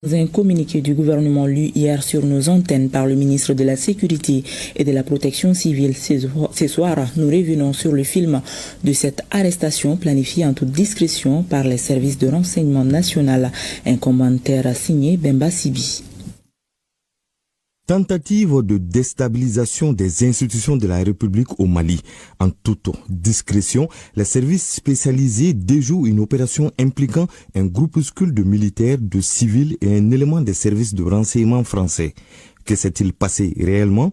Dans un communiqué du gouvernement lu hier sur nos antennes par le ministre de la Sécurité et de la Protection civile, ce soir, nous revenons sur le film de cette arrestation planifiée en toute discrétion par les services de renseignement national. Un commentaire signé Bemba Sibi. Tentative de déstabilisation des institutions de la République au Mali. En toute discrétion, les services spécialisés déjouent une opération impliquant un groupuscule de militaires, de civils et un élément des services de renseignement français. Que s'est-il passé réellement?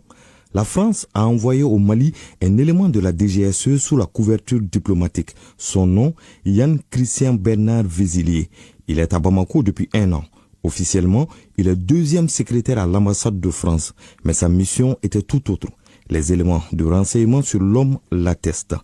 La France a envoyé au Mali un élément de la DGSE sous la couverture diplomatique. Son nom, Yann Christian Bernard Vézilier. Il est à Bamako depuis 1 an. Officiellement, il est 2e secrétaire à l'ambassade de France, mais sa mission était tout autre. Les éléments de renseignement sur l'homme l'attestent.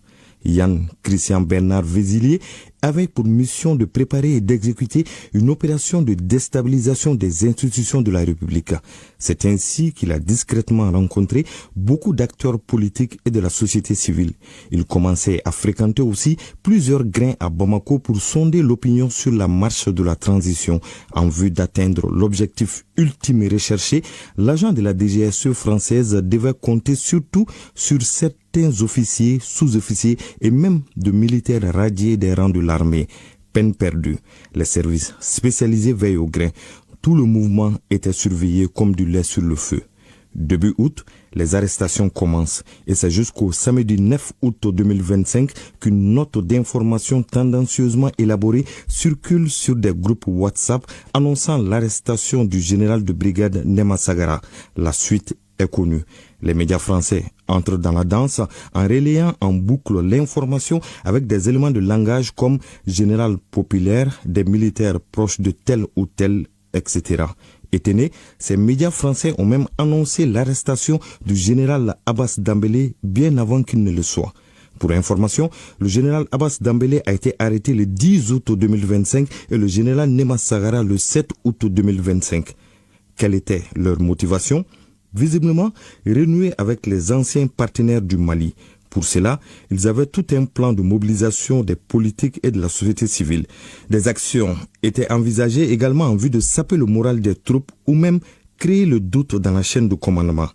Yann Christian Bernard Vézilier avait pour mission de préparer et d'exécuter une opération de déstabilisation des institutions de la République. C'est ainsi qu'il a discrètement rencontré beaucoup d'acteurs politiques et de la société civile. Il commençait à fréquenter aussi plusieurs grains à Bamako pour sonder l'opinion sur la marche de la transition. En vue d'atteindre l'objectif ultime recherché, l'agent de la DGSE française devait compter surtout sur certains officiers, sous-officiers et même de militaires radiés des rangs de l'armée. Peine perdue. Les services spécialisés veillent au grain. Tout le mouvement était surveillé comme du lait sur le feu. Début août, les arrestations commencent et c'est jusqu'au samedi 9 août 2025 qu'une note d'information tendancieusement élaborée circule sur des groupes WhatsApp annonçant l'arrestation du général de brigade Nema Sagara. La suite est connue. Les médias français entrent dans la danse en relayant en boucle l'information avec des éléments de langage comme général populaire, des militaires proches de tel ou tel, etc. Étonnés, ces médias français ont même annoncé l'arrestation du général Abbas Dambélé bien avant qu'il ne le soit. Pour information, le général Abbas Dambélé a été arrêté le 10 août 2025 et le général Nema Sagara le 7 août 2025. Quelle était leur motivation? Visiblement, renouer avec les anciens partenaires du Mali. Pour cela, ils avaient tout un plan de mobilisation des politiques et de la société civile. Des actions étaient envisagées également en vue de saper le moral des troupes ou même créer le doute dans la chaîne de commandement.